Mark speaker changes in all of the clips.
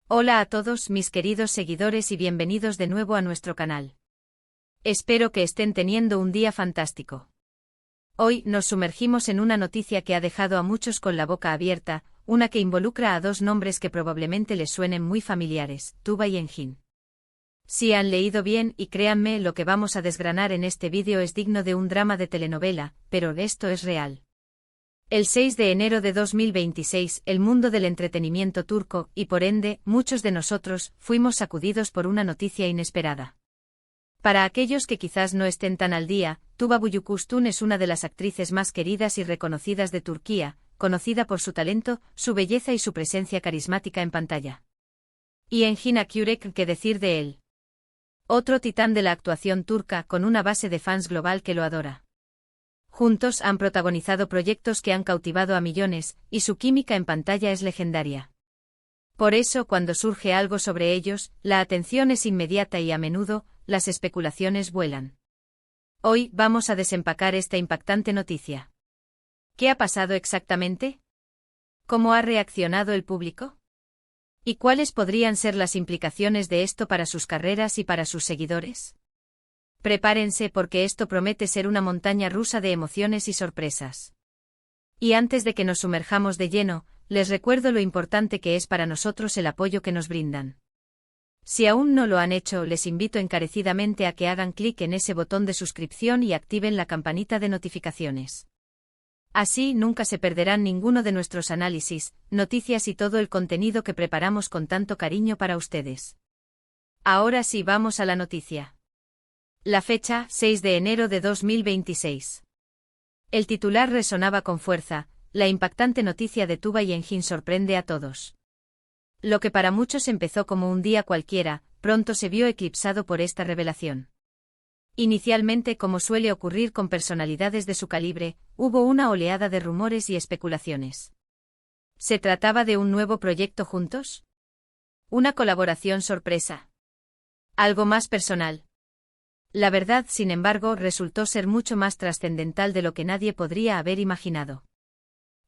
Speaker 1: Hola a todos mis queridos seguidores y bienvenidos de nuevo a nuestro canal. Espero que estén teniendo un día fantástico. Hoy nos sumergimos en una noticia que ha dejado a muchos con la boca abierta, una que involucra a dos nombres que probablemente les suenen muy familiares, Tuba y Engin. Si han leído bien y créanme, lo que vamos a desgranar en este vídeo es digno de un drama de telenovela, pero esto es real. El 6 de enero de 2026, el mundo del entretenimiento turco, y por ende, muchos de nosotros, fuimos sacudidos por una noticia inesperada. Para aquellos que quizás no estén tan al día, Tuba Büyüküstün es una de las actrices más queridas y reconocidas de Turquía, conocida por su talento, su belleza y su presencia carismática en pantalla. Y Engin Akyürek, ¿qué decir de él? Otro titán de la actuación turca con una base de fans global que lo adora. Juntos han protagonizado proyectos que han cautivado a millones, y su química en pantalla es legendaria. Por eso, cuando surge algo sobre ellos, la atención es inmediata y a menudo, las especulaciones vuelan. Hoy vamos a desempacar esta impactante noticia. ¿Qué ha pasado exactamente? ¿Cómo ha reaccionado el público? ¿Y cuáles podrían ser las implicaciones de esto para sus carreras y para sus seguidores? Prepárense porque esto promete ser una montaña rusa de emociones y sorpresas. Y antes de que nos sumerjamos de lleno, les recuerdo lo importante que es para nosotros el apoyo que nos brindan. Si aún no lo han hecho, les invito encarecidamente a que hagan clic en ese botón de suscripción y activen la campanita de notificaciones. Así nunca se perderán ninguno de nuestros análisis, noticias y todo el contenido que preparamos con tanto cariño para ustedes. Ahora sí, vamos a la noticia. La fecha, 6 de enero de 2026. El titular resonaba con fuerza, la impactante noticia de Tuba y Engin sorprende a todos. Lo que para muchos empezó como un día cualquiera, pronto se vio eclipsado por esta revelación. Inicialmente, como suele ocurrir con personalidades de su calibre, hubo una oleada de rumores y especulaciones. ¿Se trataba de un nuevo proyecto juntos? ¿Una colaboración sorpresa? ¿Algo más personal? La verdad, sin embargo, resultó ser mucho más trascendental de lo que nadie podría haber imaginado.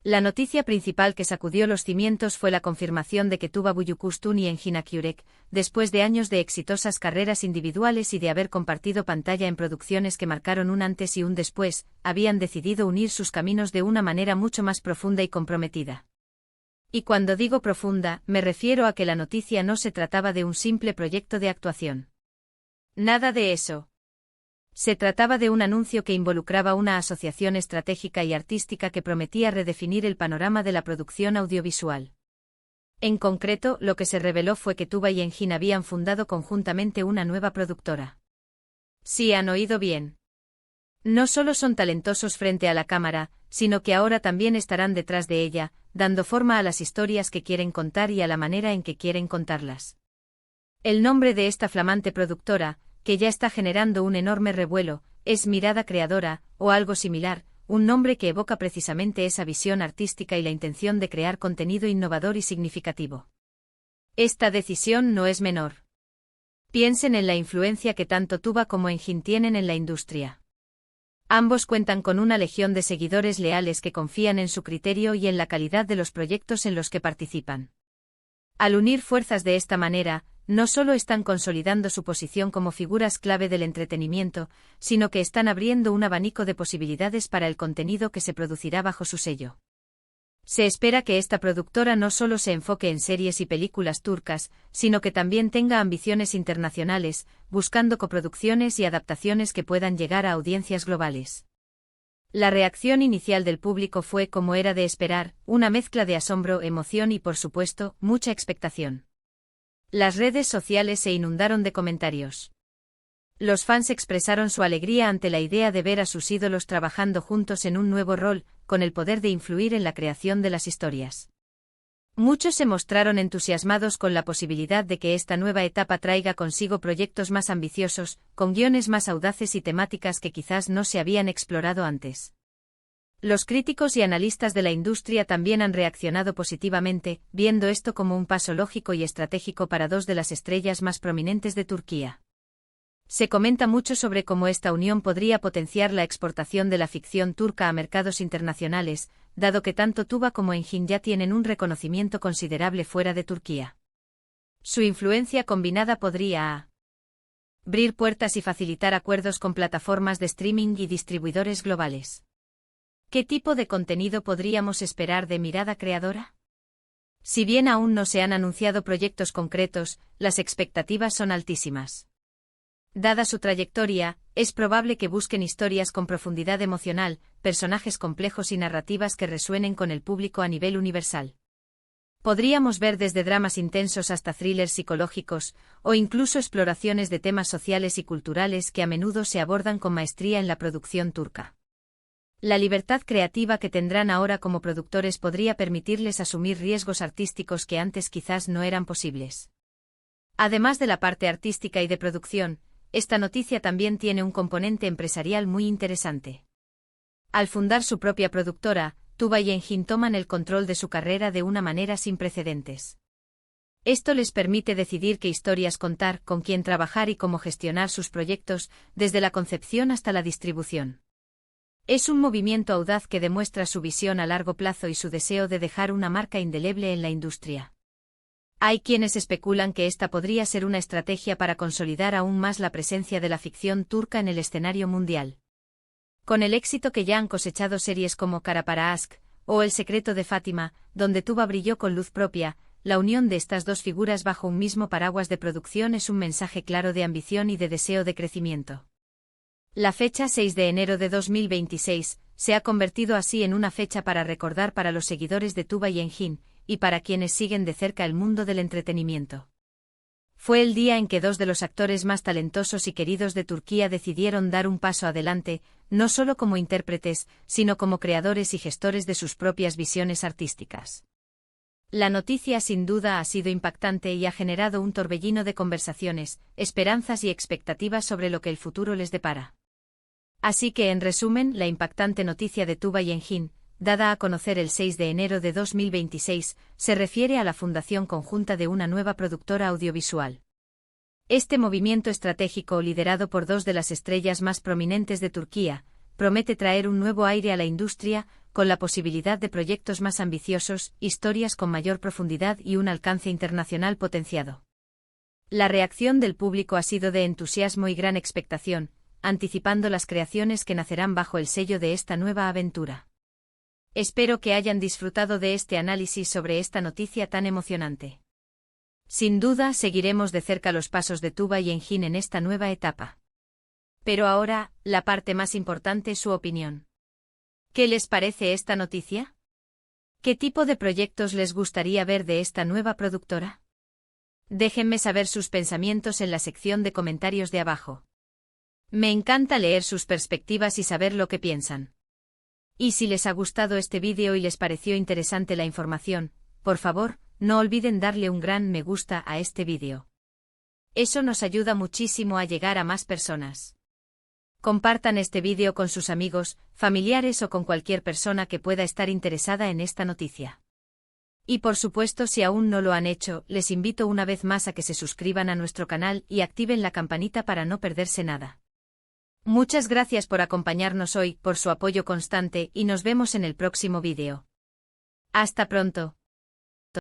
Speaker 1: La noticia principal que sacudió los cimientos fue la confirmación de que Tuba Büyüküstün y Engin Akyürek, después de años de exitosas carreras individuales y de haber compartido pantalla en producciones que marcaron un antes y un después, habían decidido unir sus caminos de una manera mucho más profunda y comprometida. Y cuando digo profunda, me refiero a que la noticia no se trataba de un simple proyecto de actuación. Nada de eso. Se trataba de un anuncio que involucraba una asociación estratégica y artística que prometía redefinir el panorama de la producción audiovisual. En concreto, lo que se reveló fue que Tuba y Engin habían fundado conjuntamente una nueva productora. Sí, han oído bien. No solo son talentosos frente a la cámara, sino que ahora también estarán detrás de ella, dando forma a las historias que quieren contar y a la manera en que quieren contarlas. El nombre de esta flamante productora, que ya está generando un enorme revuelo, es Mirada Creadora, o algo similar, un nombre que evoca precisamente esa visión artística y la intención de crear contenido innovador y significativo. Esta decisión no es menor. Piensen en la influencia que tanto Tuba como Engin tienen en la industria. Ambos cuentan con una legión de seguidores leales que confían en su criterio y en la calidad de los proyectos en los que participan. Al unir fuerzas de esta manera, no solo están consolidando su posición como figuras clave del entretenimiento, sino que están abriendo un abanico de posibilidades para el contenido que se producirá bajo su sello. Se espera que esta productora no solo se enfoque en series y películas turcas, sino que también tenga ambiciones internacionales, buscando coproducciones y adaptaciones que puedan llegar a audiencias globales. La reacción inicial del público fue, como era de esperar, una mezcla de asombro, emoción y, por supuesto, mucha expectación. Las redes sociales se inundaron de comentarios. Los fans expresaron su alegría ante la idea de ver a sus ídolos trabajando juntos en un nuevo rol, con el poder de influir en la creación de las historias. Muchos se mostraron entusiasmados con la posibilidad de que esta nueva etapa traiga consigo proyectos más ambiciosos, con guiones más audaces y temáticas que quizás no se habían explorado antes. Los críticos y analistas de la industria también han reaccionado positivamente, viendo esto como un paso lógico y estratégico para dos de las estrellas más prominentes de Turquía. Se comenta mucho sobre cómo esta unión podría potenciar la exportación de la ficción turca a mercados internacionales, dado que tanto Tuba como Engin ya tienen un reconocimiento considerable fuera de Turquía. Su influencia combinada podría abrir puertas y facilitar acuerdos con plataformas de streaming y distribuidores globales. ¿Qué tipo de contenido podríamos esperar de Mirada Creadora? Si bien aún no se han anunciado proyectos concretos, las expectativas son altísimas. Dada su trayectoria, es probable que busquen historias con profundidad emocional, personajes complejos y narrativas que resuenen con el público a nivel universal. Podríamos ver desde dramas intensos hasta thrillers psicológicos, o incluso exploraciones de temas sociales y culturales que a menudo se abordan con maestría en la producción turca. La libertad creativa que tendrán ahora como productores podría permitirles asumir riesgos artísticos que antes quizás no eran posibles. Además de la parte artística y de producción, esta noticia también tiene un componente empresarial muy interesante. Al fundar su propia productora, Tuba y Engin toman el control de su carrera de una manera sin precedentes. Esto les permite decidir qué historias contar, con quién trabajar y cómo gestionar sus proyectos, desde la concepción hasta la distribución. Es un movimiento audaz que demuestra su visión a largo plazo y su deseo de dejar una marca indeleble en la industria. Hay quienes especulan que esta podría ser una estrategia para consolidar aún más la presencia de la ficción turca en el escenario mundial. Con el éxito que ya han cosechado series como Kara para Aşk o El secreto de Fátima, donde Tuba brilló con luz propia, la unión de estas dos figuras bajo un mismo paraguas de producción es un mensaje claro de ambición y de deseo de crecimiento. La fecha 6 de enero de 2026 se ha convertido así en una fecha para recordar para los seguidores de Tuba y Engin, y para quienes siguen de cerca el mundo del entretenimiento. Fue el día en que dos de los actores más talentosos y queridos de Turquía decidieron dar un paso adelante, no solo como intérpretes, sino como creadores y gestores de sus propias visiones artísticas. La noticia sin duda ha sido impactante y ha generado un torbellino de conversaciones, esperanzas y expectativas sobre lo que el futuro les depara. Así que, en resumen, la impactante noticia de Tuba y Engin, dada a conocer el 6 de enero de 2026, se refiere a la fundación conjunta de una nueva productora audiovisual. Este movimiento estratégico, liderado por dos de las estrellas más prominentes de Turquía, promete traer un nuevo aire a la industria, con la posibilidad de proyectos más ambiciosos, historias con mayor profundidad y un alcance internacional potenciado. La reacción del público ha sido de entusiasmo y gran expectación, anticipando las creaciones que nacerán bajo el sello de esta nueva aventura. Espero que hayan disfrutado de este análisis sobre esta noticia tan emocionante. Sin duda seguiremos de cerca los pasos de Tuba y Engin en esta nueva etapa. Pero ahora, la parte más importante, su opinión. ¿Qué les parece esta noticia? ¿Qué tipo de proyectos les gustaría ver de esta nueva productora? Déjenme saber sus pensamientos en la sección de comentarios de abajo. Me encanta leer sus perspectivas y saber lo que piensan. Y si les ha gustado este vídeo y les pareció interesante la información, por favor, no olviden darle un gran me gusta a este vídeo. Eso nos ayuda muchísimo a llegar a más personas. Compartan este vídeo con sus amigos, familiares o con cualquier persona que pueda estar interesada en esta noticia. Y por supuesto, si aún no lo han hecho, les invito una vez más a que se suscriban a nuestro canal y activen la campanita para no perderse nada. Muchas gracias por acompañarnos hoy, por su apoyo constante y nos vemos en el próximo vídeo. Hasta pronto.